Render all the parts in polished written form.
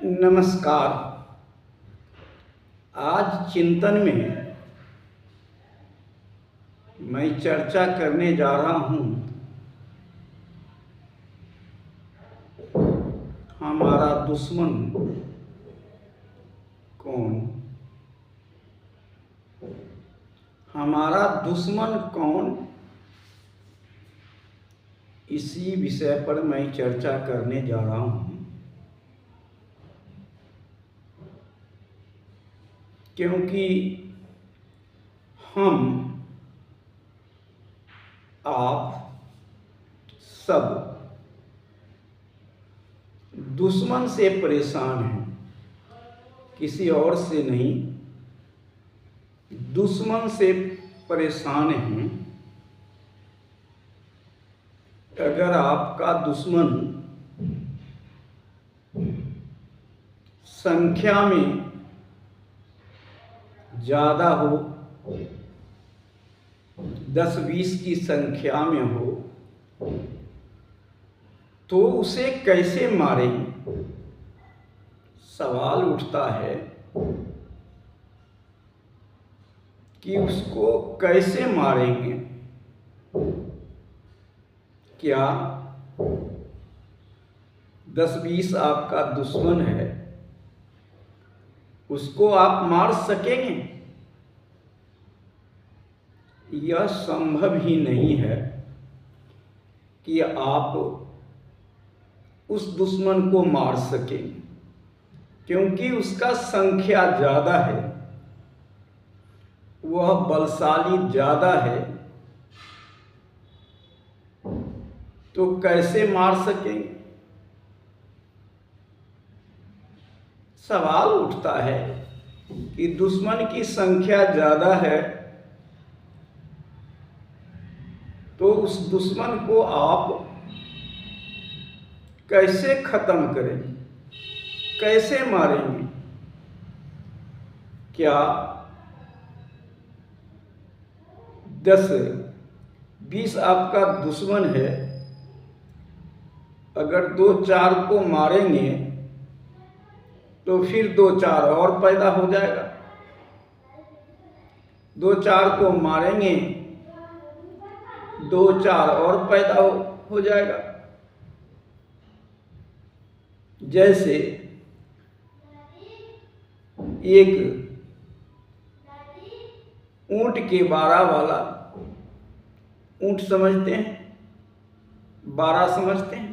नमस्कार। आज चिंतन में मैं चर्चा करने जा रहा हूँ हमारा दुश्मन कौन। हमारा दुश्मन कौन, इसी विषय पर मैं चर्चा करने जा रहा हूँ। क्योंकि हम आप सब दुश्मन से परेशान हैं, किसी और से नहीं, दुश्मन से परेशान हैं। अगर आपका दुश्मन संख्या में ज़्यादा हो, 10-20 की संख्या में हो, तो उसे कैसे मारेंगे? सवाल उठता है कि उसको कैसे मारेंगे। क्या 10-20 आपका दुश्मन है, उसको आप मार सकेंगे? यह संभव ही नहीं है कि आप उस दुश्मन को मार सकें, क्योंकि उसका संख्या ज़्यादा है, वह बलशाली ज़्यादा है। तो कैसे मार सकेंगे? सवाल उठता है कि दुश्मन की संख्या ज़्यादा है, तो उस दुश्मन को आप कैसे खत्म करेंगे, कैसे मारेंगे? क्या 10-20 आपका दुश्मन है, अगर 2-4 को मारेंगे तो फिर 2-4 और पैदा हो जाएगा। 2-4 को मारेंगे, 2-4 और पैदा हो जाएगा। जैसे एक ऊंट के बाड़ा वाला, ऊंट समझते हैं, बाड़ा समझते हैं,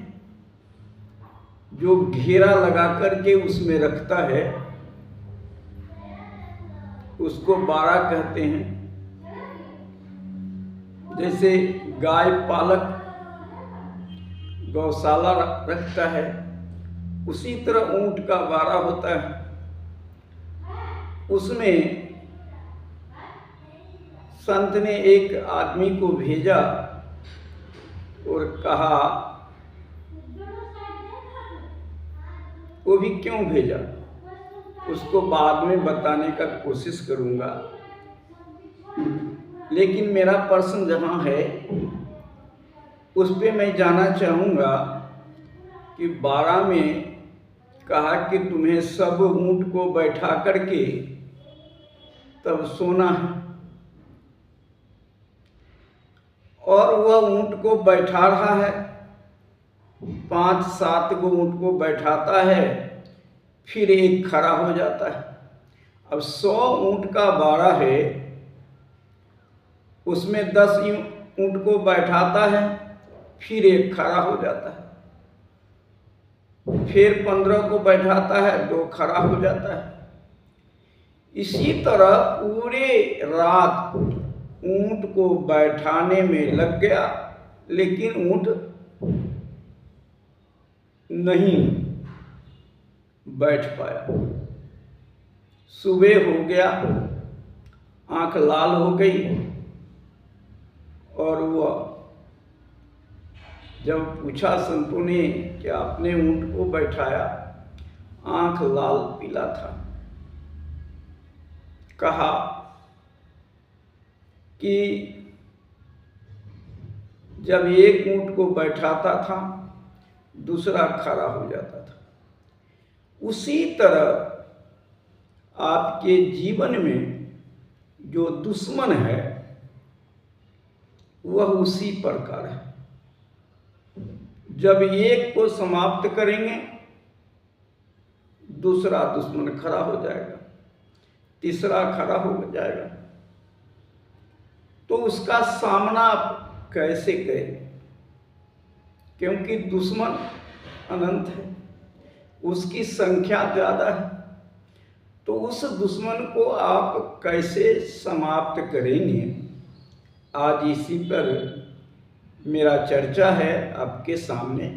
जो घेरा लगा करके उसमें रखता है, उसको बाड़ा कहते हैं। जैसे गाय पालक गौशाला रखता है, उसी तरह ऊंट का बाड़ा होता है। उसमें संत ने एक आदमी को भेजा और कहा, वो भी क्यों भेजा उसको बाद में बताने का कोशिश करूंगा, लेकिन मेरा प्रश्न जहाँ है उस पे मैं जानना चाहूँगा कि बाड़ा में कहा कि तुम्हें सब ऊंट को बैठा करके तब सोना है, और वह ऊंट को बैठा रहा है, 5-7 को ऊंट को बैठाता है, फिर एक खड़ा हो जाता है। अब 100 ऊंट का बाड़ा है, उसमें 10 ऊंट को बैठाता है, फिर एक खड़ा हो जाता है, फिर 15 को बैठाता है, 2 खड़ा हो जाता है। इसी तरह पूरे रात ऊंट को बैठाने में लग गया, लेकिन ऊंट नहीं बैठ पाया। सुबह हो गया, आंख लाल हो गई, और वह जब पूछा संतों ने कि आपने ऊंट को बैठाया, आंख लाल पीला था। कहा कि जब एक ऊंट को बैठाता था, दूसरा खड़ा हो जाता था, उसी तरह आपके जीवन में जो दुश्मन है वह उसी प्रकार है। जब एक को समाप्त करेंगे दूसरा दुश्मन खड़ा हो जाएगा, तीसरा खड़ा हो जाएगा, तो उसका सामना आप कैसे करें? क्योंकि दुश्मन अनंत है, उसकी संख्या ज़्यादा है, तो उस दुश्मन को आप कैसे समाप्त करेंगे? आज इसी पर मेरा चर्चा है आपके सामने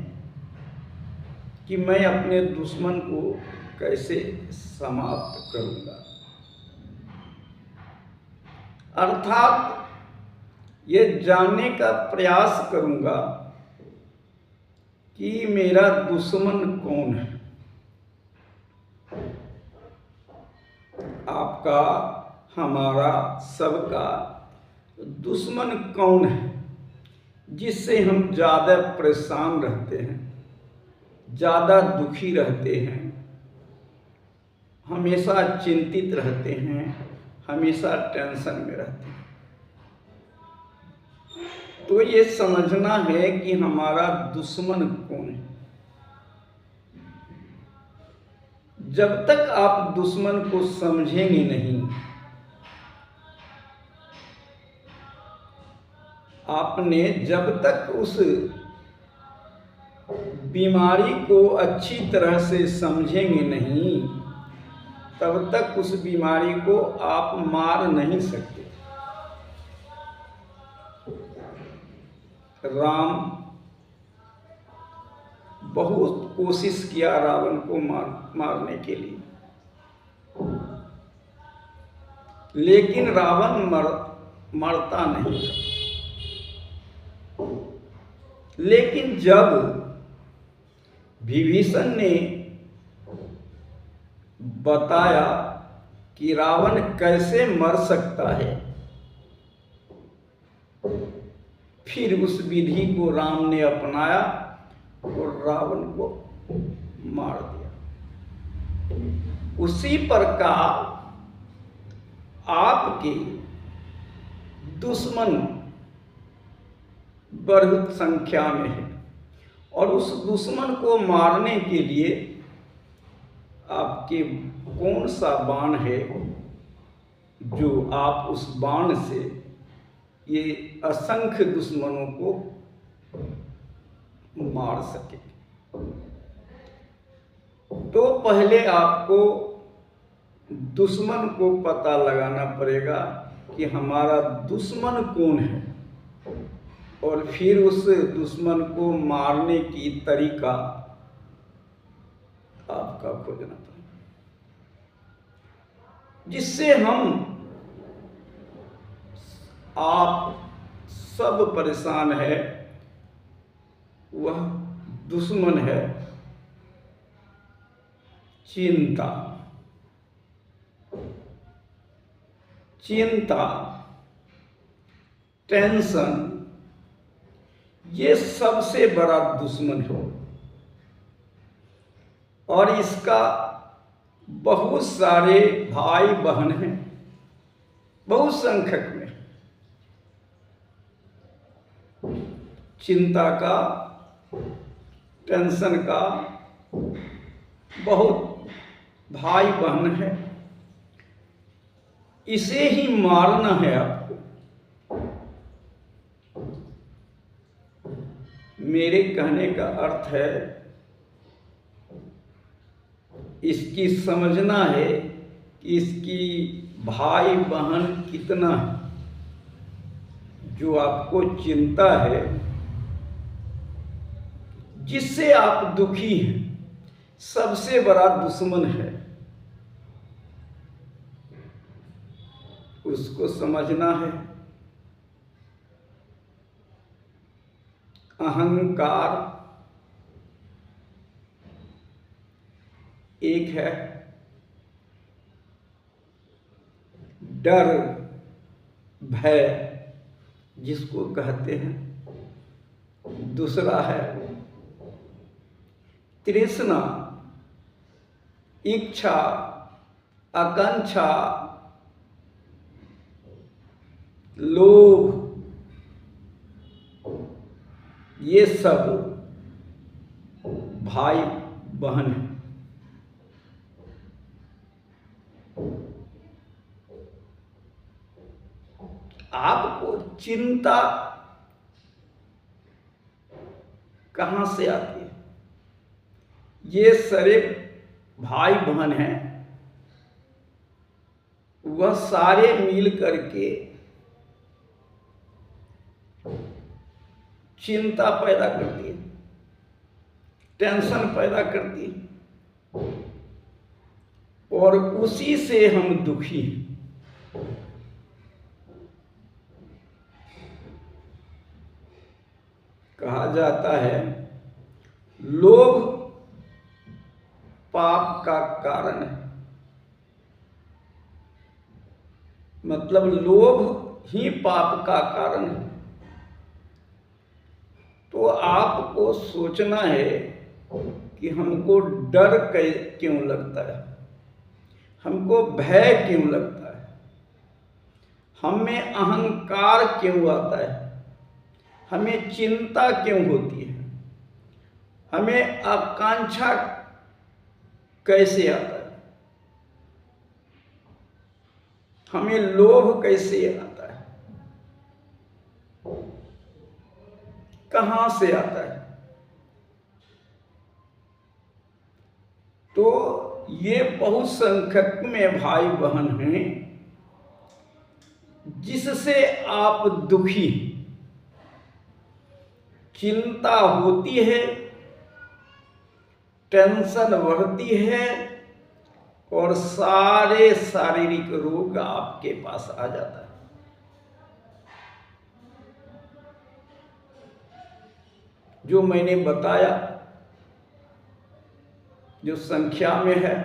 कि मैं अपने दुश्मन को कैसे समाप्त करूंगा। अर्थात ये जानने का प्रयास करूंगा कि मेरा दुश्मन कौन है। आपका, हमारा, सबका दुश्मन कौन है जिससे हम ज़्यादा परेशान रहते हैं, ज़्यादा दुखी रहते हैं, हमेशा चिंतित रहते हैं, हमेशा टेंशन में रहते हैं? तो ये समझना है कि हमारा दुश्मन कौन है। जब तक आप दुश्मन को समझेंगे नहीं, आपने जब तक उस बीमारी को अच्छी तरह से समझेंगे नहीं, तब तक उस बीमारी को आप मार नहीं सकते। राम बहुत कोशिश किया रावण को मारने के लिए, लेकिन रावण मरता नहीं था। लेकिन जब विभीषण ने बताया कि रावण कैसे मर सकता है, फिर उस विधि को राम ने अपनाया और रावण को मार दिया। उसी प्रकार आपके दुश्मन बहुत संख्या में है, और उस दुश्मन को मारने के लिए आपके कौन सा बाण है जो आप उस बाण से ये असंख्य दुश्मनों को मार सके? तो पहले आपको दुश्मन को पता लगाना पड़ेगा कि हमारा दुश्मन कौन है, और फिर उस दुश्मन को मारने की तरीका आपका खोजना पड़ेगा, जिससे आप सब परेशान है। वह दुश्मन है चिंता। चिंता, टेंशन, ये सबसे बड़ा दुश्मन है, और इसका बहुत सारे भाई बहन हैं, बहुत संख्यक में। चिंता का, टेंशन का बहुत भाई बहन है। इसे ही मारना है आपको। मेरे कहने का अर्थ है, इसकी समझना है कि इसकी भाई बहन कितना है। जो आपको चिंता है, जिससे आप दुखी हैं, सबसे बड़ा दुश्मन है। उसको समझना है। अहंकार एक है, डर, भय जिसको कहते हैं दूसरा है, तृष्णा इच्छा, आकांक्षा, लोभ, ये सब भाई बहन है। आपको चिंता कहां से आती है? ये सारे भाई बहन हैं, वह सारे मिल करके चिंता पैदा करती है, टेंशन पैदा करती है, और उसी से हम दुखी हैं। कहा जाता है लोभ पाप का कारण है, मतलब लोभ ही पाप का कारण है। तो आपको सोचना है कि हमको डर क्यों लगता है, हमको भय क्यों लगता है, हमें अहंकार क्यों आता है, हमें चिंता क्यों होती है, हमें आकांक्षा कैसे आता है, हमें लोभ कैसे आता है, कहां से आता है? तो ये बहुसंख्यक में भाई बहन हैं जिससे आप दुखी, चिंता होती है, टेंशन बढ़ती है, और सारे शारीरिक रोग आपके पास आ जाता है। जो मैंने बताया, जो संख्या में है,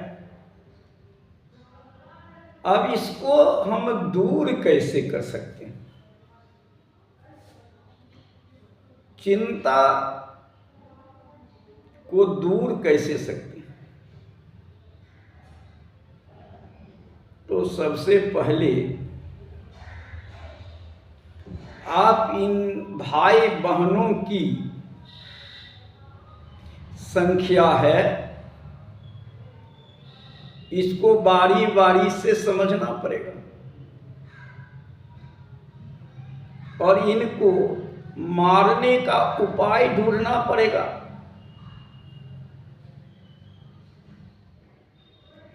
अब इसको हम दूर कैसे कर सकते हैं? चिंता को दूर कैसे सकते हैं? तो सबसे पहले आप इन भाई बहनों की संख्या है, इसको बारी बारी से समझना पड़ेगा और इनको मारने का उपाय ढूंढना पड़ेगा।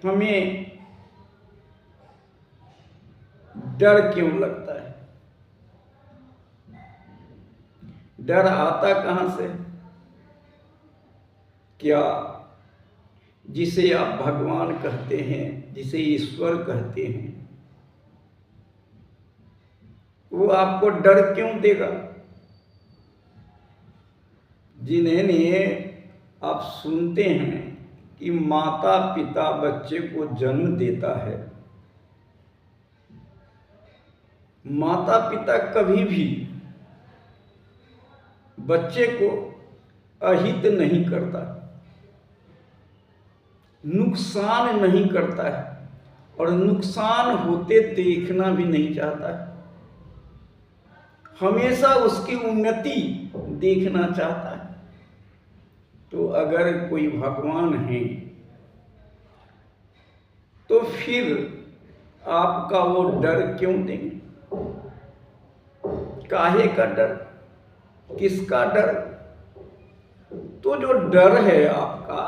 हमें डर क्यों लगता है? डर आता कहां से? क्या जिसे आप भगवान कहते हैं, जिसे ईश्वर कहते हैं, वो आपको डर क्यों देगा? जिन्हें आप सुनते हैं कि माता पिता बच्चे को जन्म देता है, माता पिता कभी भी बच्चे को अहित नहीं करता, नुकसान नहीं करता है, और नुकसान होते देखना भी नहीं चाहता है। हमेशा उसकी उन्नति देखना चाहता है। तो अगर कोई भगवान है तो फिर आपका वो डर क्यों देंगे? काहे का डर? किसका डर? तो जो डर है आपका,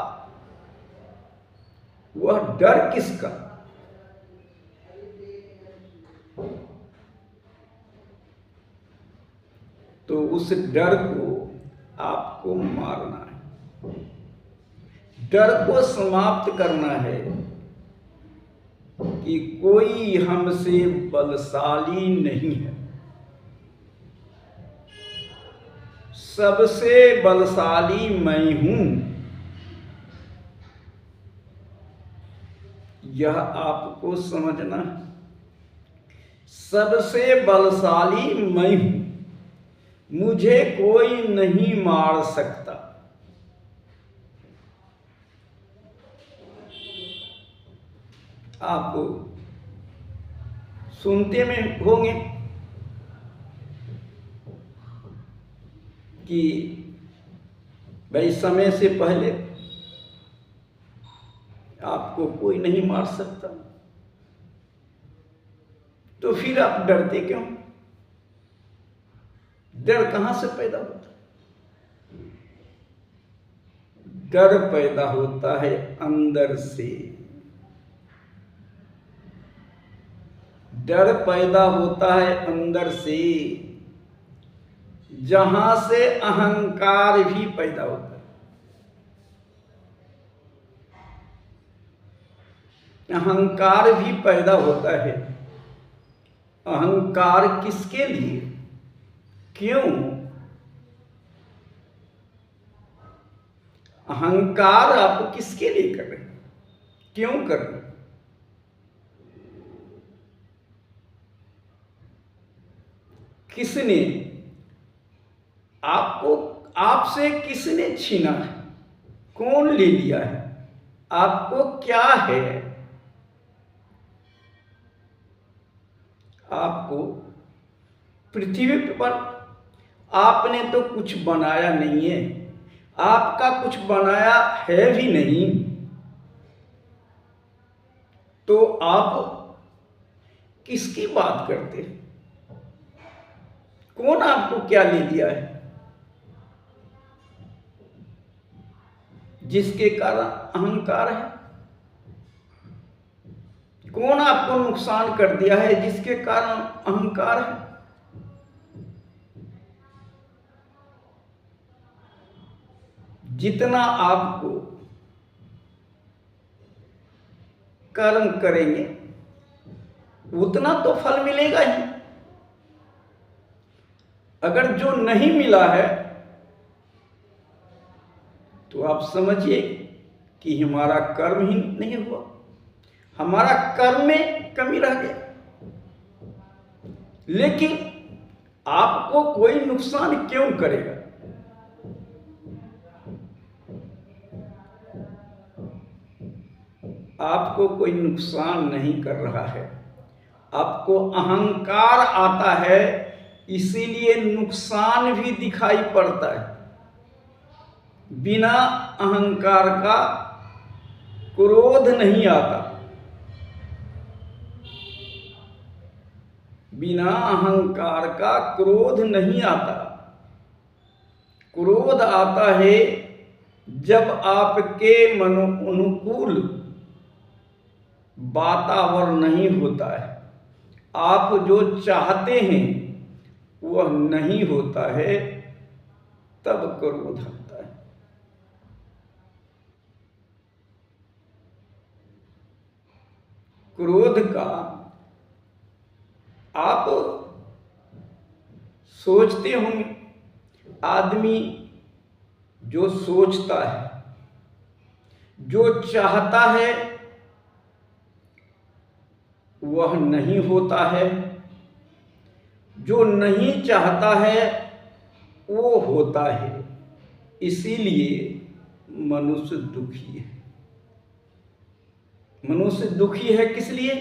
वह डर किसका? तो उस डर को आपको मारना है, डर को समाप्त करना है कि कोई हमसे बलशाली नहीं है, सबसे बलशाली मैं हूं। यह आपको समझना है। सबसे बलशाली मैं हूं, मुझे कोई नहीं मार सकता। आप सुनते में होंगे कि भाई समय से पहले आपको कोई नहीं मार सकता, तो फिर आप डरते क्यों? डर कहां से पैदा होता है? डर पैदा होता है अंदर से। डर पैदा होता है अंदर से, जहां से अहंकार भी पैदा होता है। अहंकार भी पैदा होता है। अहंकार किसके लिए, क्यों? अहंकार आप किसके लिए कर रहे हैं, क्यों कर रहे हैं? किसने आपको, आपसे किसने छीना है? कौन ले लिया है? आपको क्या है? आपको पृथ्वी पर आपने तो कुछ बनाया नहीं है, आपका कुछ बनाया है भी नहीं, तो आप किसकी बात करते हैं? कौन आपको क्या ले दिया है जिसके कारण अहंकार है? कौन आपको नुकसान कर दिया है जिसके कारण अहंकार है? जितना आपको कर्म करेंगे उतना तो फल मिलेगा ही। अगर जो नहीं मिला है तो आप समझिए कि हमारा कर्म ही नहीं हुआ, हमारा कर्म में कमी रह गया। लेकिन आपको कोई नुकसान क्यों करेगा? आपको कोई नुकसान नहीं कर रहा है, आपको अहंकार आता है, इसीलिए नुकसान भी दिखाई पड़ता है। बिना अहंकार का क्रोध नहीं आता, बिना अहंकार का क्रोध नहीं आता। क्रोध आता है जब आपके अनुकूल वातावरण नहीं होता है, आप जो चाहते हैं वह नहीं होता है, तब क्रोध आता है। क्रोध का आप सोचते होंगे, आदमी जो सोचता है, जो चाहता है वह नहीं होता है, जो नहीं चाहता है वो होता है। इसीलिए मनुष्य दुखी है। मनुष्य दुखी है किस लिए?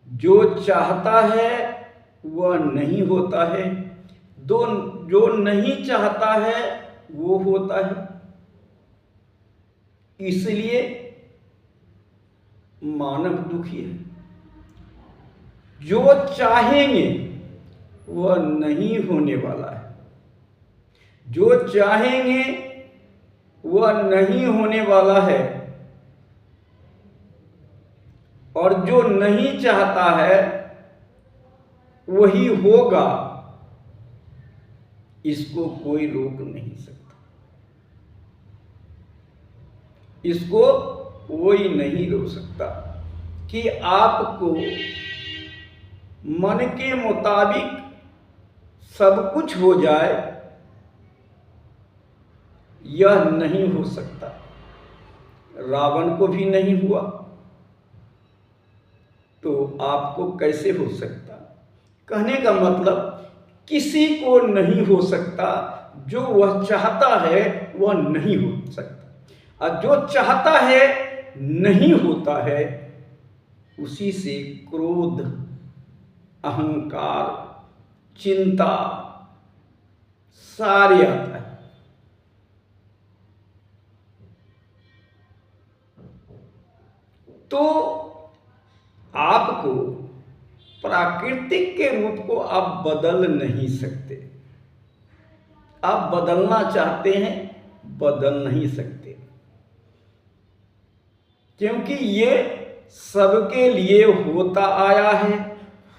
जो चाहता है वह नहीं होता है, जो नहीं चाहता है वो होता है। इसलिए मानव दुखी है। जो चाहेंगे वह नहीं होने वाला है, जो चाहेंगे वह नहीं होने वाला है, और जो नहीं चाहता है वही होगा। इसको कोई रोक नहीं सकता, इसको कोई नहीं रोक सकता कि आपको मन के मुताबिक सब कुछ हो जाए, यह नहीं हो सकता। रावण को भी नहीं हुआ तो आपको कैसे हो सकता? कहने का मतलब किसी को नहीं हो सकता, जो वह चाहता है वह नहीं हो सकता, और जो चाहता है नहीं होता है, उसी से क्रोध, अहंकार, चिंता सारे आता है। तो आपको प्राकृतिक के रूप को आप बदल नहीं सकते। आप बदलना चाहते हैं, बदल नहीं सकते, क्योंकि ये सबके लिए होता आया है,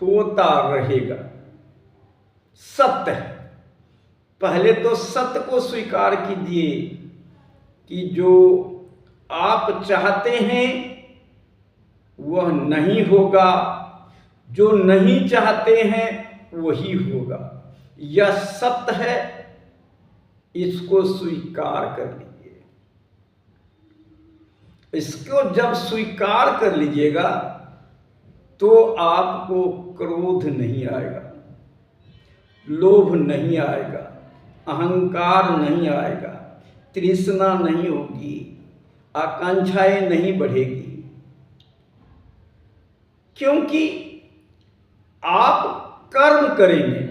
होता रहेगा। सत्य है। पहले तो सत्य को स्वीकार कीजिए कि जो आप चाहते हैं वह नहीं होगा, जो नहीं चाहते हैं वही होगा। यह सत्य है, इसको स्वीकार कर लीजिए। इसको जब स्वीकार कर लीजिएगा तो आपको क्रोध नहीं आएगा, लोभ नहीं आएगा, अहंकार नहीं आएगा, तृष्णा नहीं होगी, आकांक्षाएं नहीं बढ़ेगी, क्योंकि आप कर्म करेंगे।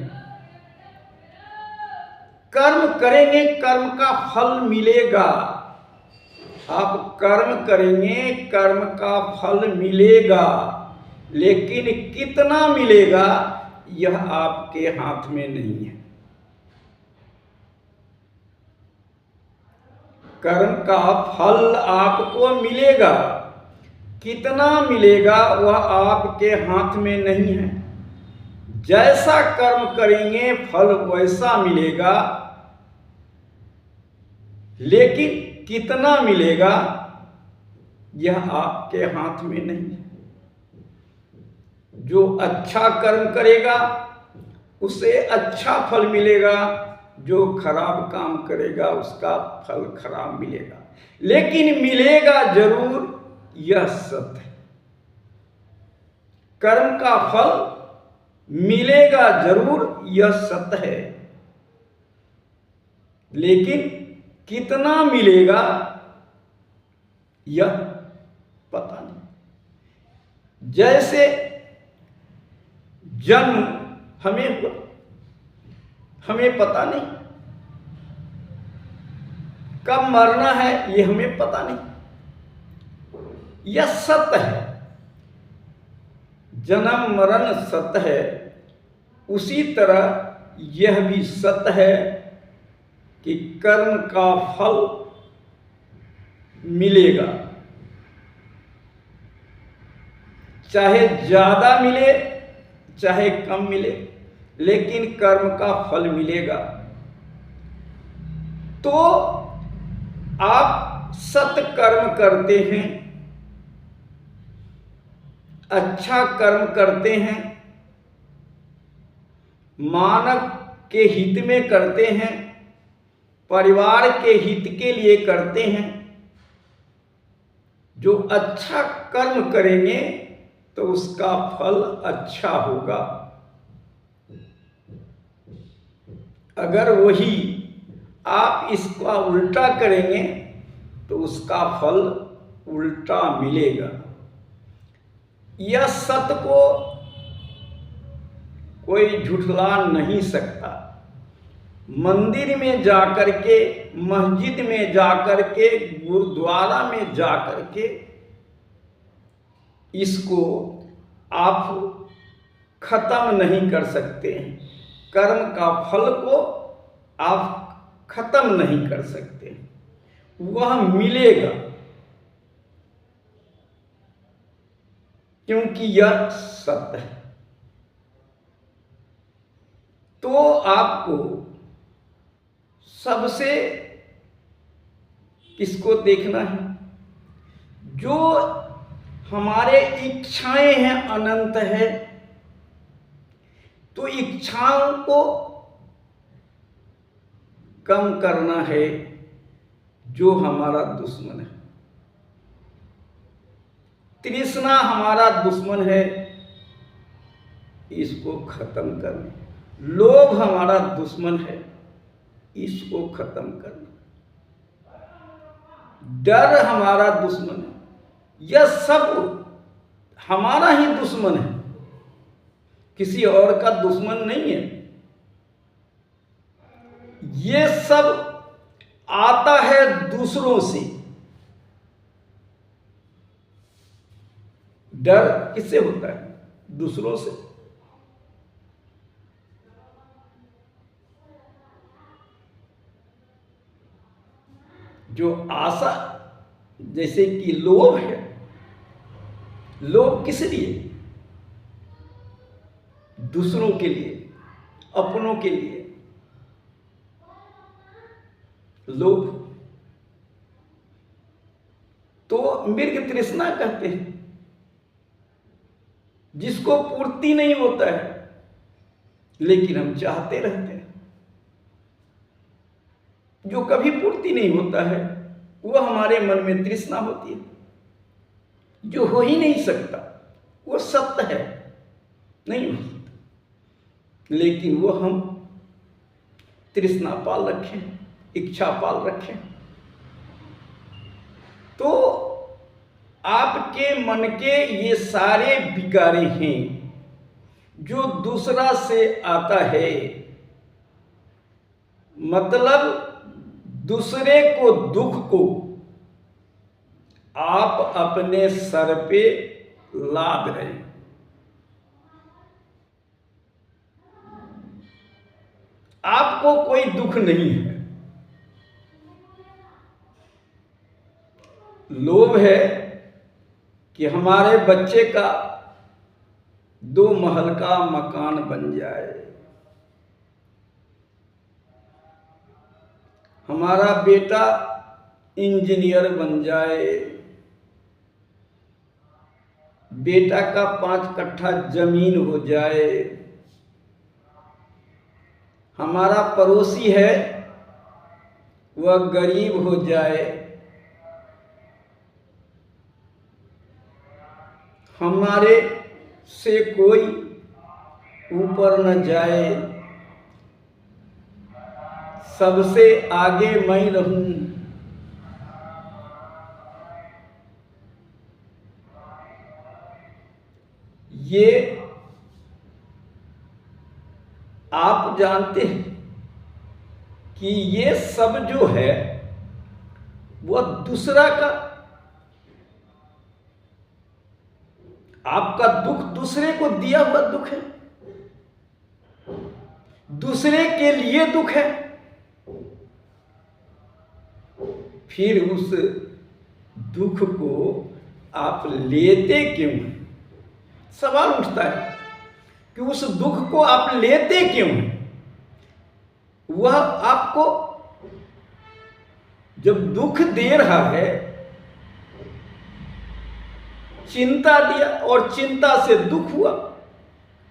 कर्म करेंगे, कर्म का फल मिलेगा। आप कर्म करेंगे, कर्म का फल मिलेगा, लेकिन कितना मिलेगा यह आपके हाथ में नहीं है। कर्म का फल आपको मिलेगा, कितना मिलेगा वह आपके हाथ में नहीं है। जैसा कर्म करेंगे फल वैसा मिलेगा, लेकिन कितना मिलेगा यह आपके हाथ में नहीं है। जो अच्छा कर्म करेगा उसे अच्छा फल मिलेगा, जो खराब काम करेगा उसका फल खराब मिलेगा, लेकिन मिलेगा जरूर, यह सत्य है। कर्म का फल मिलेगा जरूर, यह सत्य है, लेकिन कितना मिलेगा यह पता नहीं। जैसे जन्म हमें हुआ, हमें पता नहीं, कब मरना है ये हमें पता नहीं, यह सत्य है। जन्म मरण सत्य है, उसी तरह यह भी सत्य है कि कर्म का फल मिलेगा, चाहे ज्यादा मिले चाहे कम मिले, लेकिन कर्म का फल मिलेगा। तो आप सत्कर्म करते हैं, अच्छा कर्म करते हैं, मानव के हित में करते हैं, परिवार के हित के लिए करते हैं। जो अच्छा कर्म करेंगे तो उसका फल अच्छा होगा। अगर वही आप इसका उल्टा करेंगे तो उसका फल उल्टा मिलेगा। यह सत्य को कोई झुठला नहीं सकता। मंदिर में जाकर के, मस्जिद में जाकर के, गुरुद्वारा में जाकर के इसको आप खत्म नहीं कर सकते हैं। कर्म का फल को आप खत्म नहीं कर सकते, वह मिलेगा, क्योंकि यह सत्य है। तो आपको सबसे किसको देखना है? जो हमारे इच्छाएं हैं अनंत है, तो इच्छाओं को कम करना है। जो हमारा दुश्मन है, तृष्णा हमारा दुश्मन है, इसको खत्म करना। लोभ हमारा दुश्मन है, इसको खत्म करना। डर हमारा दुश्मन है। यह सब हमारा ही दुश्मन है, किसी और का दुश्मन नहीं है। ये सब आता है दूसरों से। डर किससे होता है? दूसरों से। जो आशा, जैसे कि लोभ है, लोभ किस लिए? दूसरों के लिए, अपनों के लिए लोभ। तो मृग तृष्णा कहते हैं, जिसको पूर्ति नहीं होता है लेकिन हम चाहते रहते हैं। जो कभी पूर्ति नहीं होता है वो हमारे मन में तृष्णा होती है। जो हो ही नहीं सकता वो सत्य है, नहीं हो सकता, लेकिन वो हम तृष्णा पाल रखें, इच्छा पाल रखें। तो आपके मन के ये सारे विकारे हैं जो दूसरा से आता है, मतलब दूसरे को, दुख को आप अपने सर पे लाद रहे हैं। आपको कोई दुख नहीं है। लोभ है कि हमारे बच्चे का 2 महल का मकान बन जाए, हमारा बेटा इंजीनियर बन जाए, बेटा का 5 कट्ठा जमीन हो जाए, हमारा पड़ोसी है वह गरीब हो जाए, हमारे से कोई ऊपर न जाए, सबसे आगे मैं रहूं। ये आप जानते हैं कि ये सब जो है वह दूसरा का, आपका दुख दूसरे को दिया हुआ दुख है, दूसरे के लिए दुख है। फिर उस दुख को आप लेते क्यों? सवाल उठता है कि उस दुख को आप लेते क्यों? वह आपको जब दुख दे रहा है, चिंता दिया और चिंता से दुख हुआ,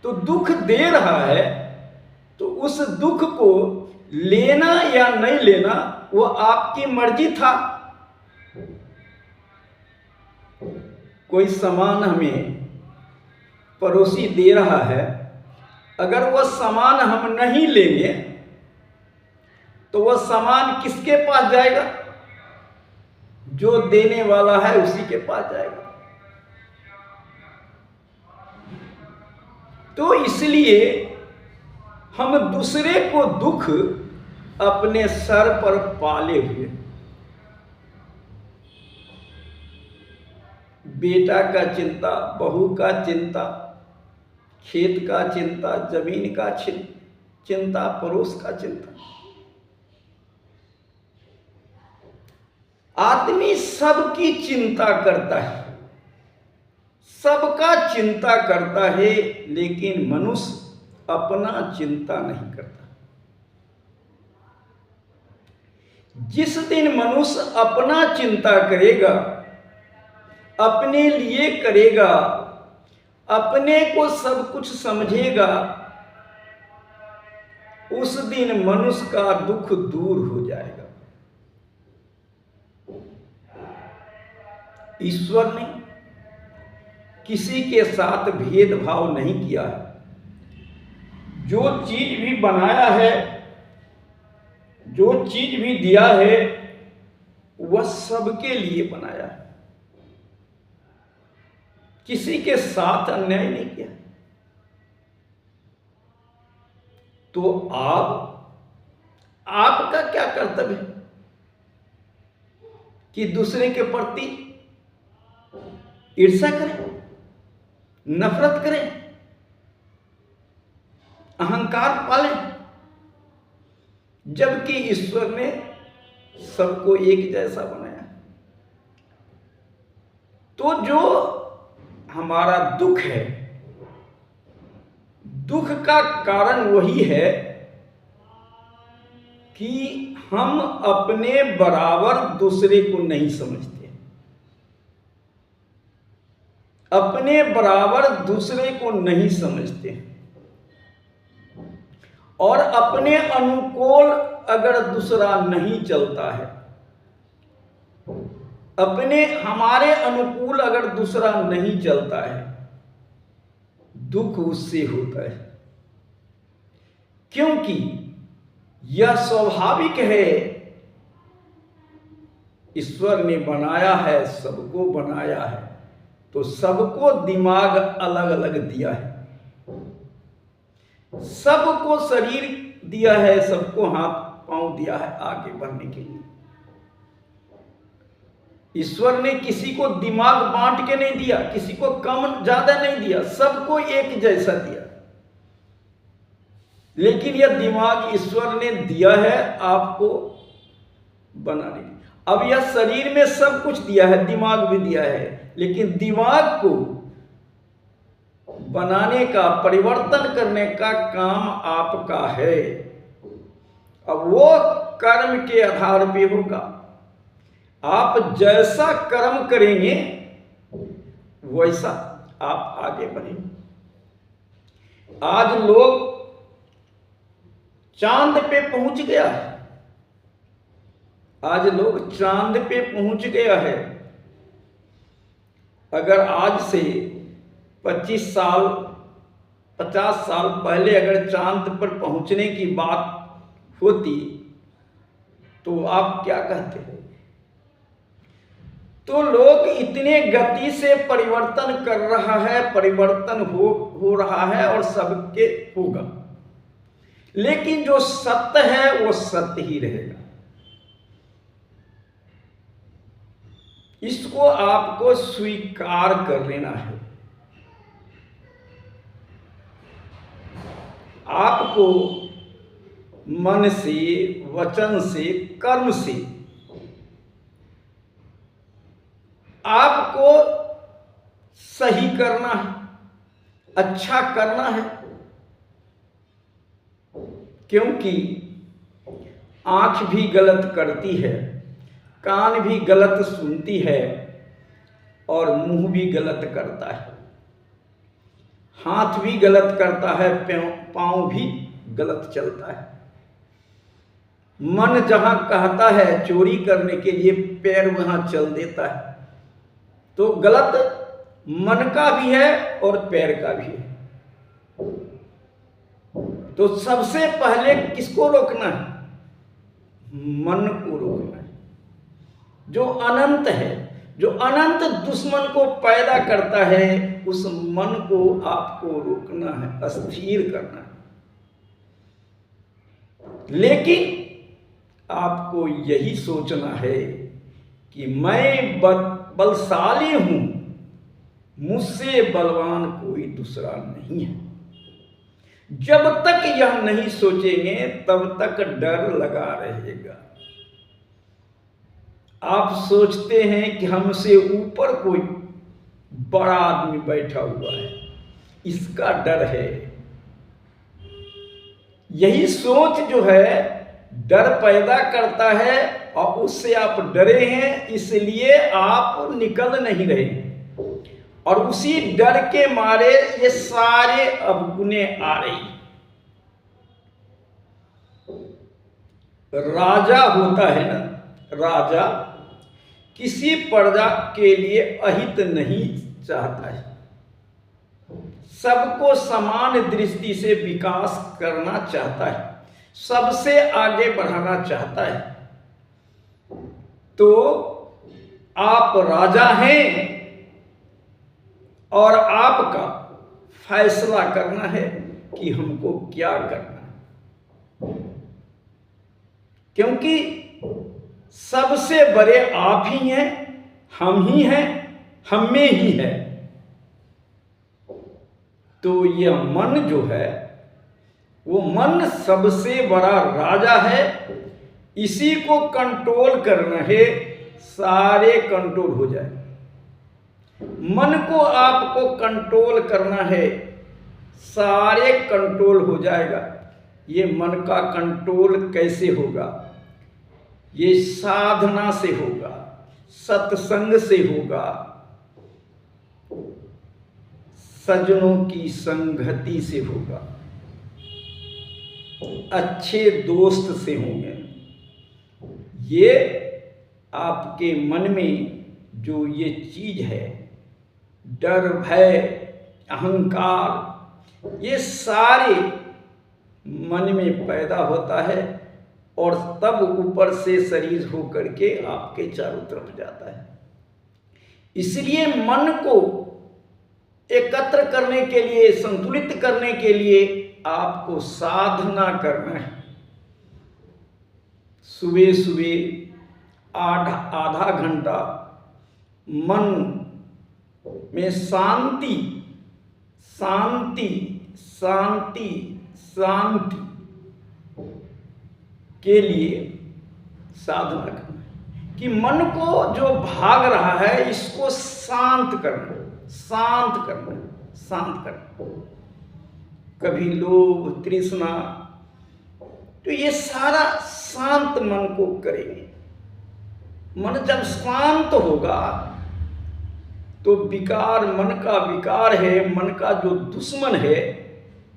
तो दुख दे रहा है तो उस दुख को लेना या नहीं लेना वो आपकी मर्जी था। कोई सामान हमें पड़ोसी दे रहा है, अगर वह सामान हम नहीं लेंगे तो वह सामान किसके पास जाएगा? जो देने वाला है उसी के पास जाएगा। तो इसलिए हम दूसरे को दुख अपने सर पर पाले हुए, बेटा का चिंता, बहू का चिंता, खेत का चिंता, जमीन का चिंता, पड़ोस का चिंता। आदमी सबकी चिंता करता है, सबका चिंता करता है, लेकिन मनुष्य अपना चिंता नहीं करता। जिस दिन मनुष्य अपना चिंता करेगा, अपने लिए करेगा, अपने को सब कुछ समझेगा, उस दिन मनुष्य का दुख दूर हो जाएगा। ईश्वर ने किसी के साथ भेदभाव नहीं किया है। जो चीज भी बनाया है, जो चीज भी दिया है, वह सबके लिए बनाया है। किसी के साथ अन्याय नहीं किया। तो आपका क्या कर्तव्य है कि दूसरे के प्रति ईर्ष्या करें, नफरत करें, अहंकार पालें, जबकि ईश्वर ने सबको एक जैसा बनाया। तो जो हमारा दुख है, दुख का कारण वही है कि हम अपने बराबर दूसरे को नहीं समझते, अपने बराबर दूसरे को नहीं समझते, और अपने अनुकूल अगर दूसरा नहीं चलता है, हमारे अनुकूल अगर दूसरा नहीं चलता है, दुख उससे होता है। क्योंकि यह स्वाभाविक है, ईश्वर ने बनाया है, सबको बनाया है, तो सबको दिमाग अलग अलग दिया है, सबको शरीर दिया है, सबको हाथ पांव दिया है आगे बढ़ने के लिए। ईश्वर ने किसी को दिमाग बांट के नहीं दिया, किसी को कम ज्यादा नहीं दिया, सबको एक जैसा दिया। लेकिन यह दिमाग ईश्वर ने दिया है आपको बनाने के। अब यह शरीर में सब कुछ दिया है, दिमाग भी दिया है, लेकिन दिमाग को बनाने का, परिवर्तन करने का काम आपका है। अब वो कर्म के आधार पे होगा, आप जैसा कर्म करेंगे वैसा आप आगे बढ़ेंगे। आज लोग चांद पे पहुंच गया है, आज लोग चांद पे पहुंच गया है। अगर आज से 25 साल 50 साल पहले अगर चांद पर पहुंचने की बात होती तो आप क्या कहते हैं? तो लोग इतने गति से परिवर्तन कर रहा है, परिवर्तन हो रहा है और सबके होगा, लेकिन जो सत्य है वो सत्य ही रहेगा। इसको आपको स्वीकार कर लेना है। आपको मन से, वचन से, कर्म से आपको सही करना है, अच्छा करना है। क्योंकि आंख भी गलत करती है, कान भी गलत सुनती है, और मुंह भी गलत करता है, हाथ भी गलत करता है, पांव भी गलत चलता है। मन जहां कहता है चोरी करने के लिए, पैर वहां चल देता है। तो गलत मन का भी है और पैर का भी है। तो सबसे पहले किसको रोकना है? मन को रोकना है, जो अनंत है, जो अनंत दुश्मन को पैदा करता है, उस मन को आपको रोकना है, स्थिर करना है। लेकिन आपको यही सोचना है कि मैं बलशाली हूं, मुझसे बलवान कोई दूसरा नहीं है। जब तक यह नहीं सोचेंगे तब तक डर लगा रहेगा। आप सोचते हैं कि हमसे ऊपर कोई बड़ा आदमी बैठा हुआ है, इसका डर है। यही सोच जो है डर पैदा करता है, और उससे आप डरे हैं, इसलिए आप निकल नहीं रहे, और उसी डर के मारे ये सारे अवगुणे आ रही। राजा होता है ना, राजा किसी प्रजा के लिए अहित नहीं चाहता है, सबको समान दृष्टि से विकास करना चाहता है, सबसे आगे बढ़ाना चाहता है। तो आप राजा हैं, और आपका फैसला करना है कि हमको क्या करना है, क्योंकि सबसे बड़े आप ही हैं, हम ही हैं, हम में ही है। तो यह मन जो है, वो मन सबसे बड़ा राजा है। इसी को कंट्रोल करना है, सारे कंट्रोल हो जाए। मन को आपको कंट्रोल करना है, सारे कंट्रोल हो जाएगा। ये मन का कंट्रोल कैसे होगा? ये साधना से होगा, सत्संग से होगा, सज्जनों की संगति से होगा, अच्छे दोस्त से होंगे। ये आपके मन में जो ये चीज है, डर, भय, अहंकार, ये सारे मन में पैदा होता है और तब ऊपर से शरीर होकर के आपके चारों तरफ जाता है। इसलिए मन को एकत्र करने के लिए, संतुलित करने के लिए आपको साधना करना है। सुबह सुबह आधा घंटा मन में शांति शांति शांति शांति के लिए साधना करना है कि मन को जो भाग रहा है इसको शांत करना, शांत करना, शांत करना। कभी लोभ, तृष्णा, तो ये सारा शांत मन को करेंगे। मन जब शांत होगा तो विकार, मन का विकार है, मन का जो दुश्मन है,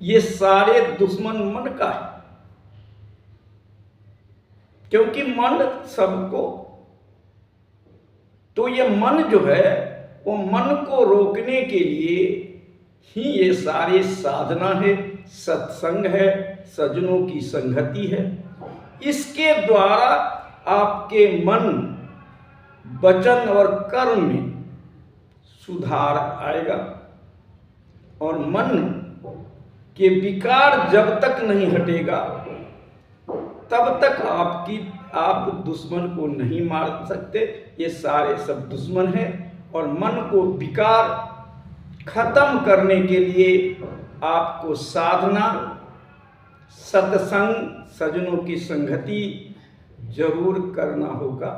ये सारे दुश्मन मन का है। क्योंकि मन सबको, तो ये मन जो है वो मन को रोकने के लिए ही ये सारे साधना है, सत्संग है, सज्जनों की संगति है। इसके द्वारा आपके मन, वचन और कर्म में सुधार आएगा। और मन के विकार जब तक नहीं हटेगा तब तक आप दुश्मन को नहीं मार सकते। ये सारे सब दुश्मन हैं और मन को विकार खत्म करने के लिए आपको साधना, सत्संग, सज्जनों की संगति जरूर करना होगा।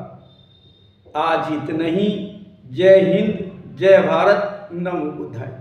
आज इतना ही। जय हिंद, जय भारत, नमो बुद्धाय।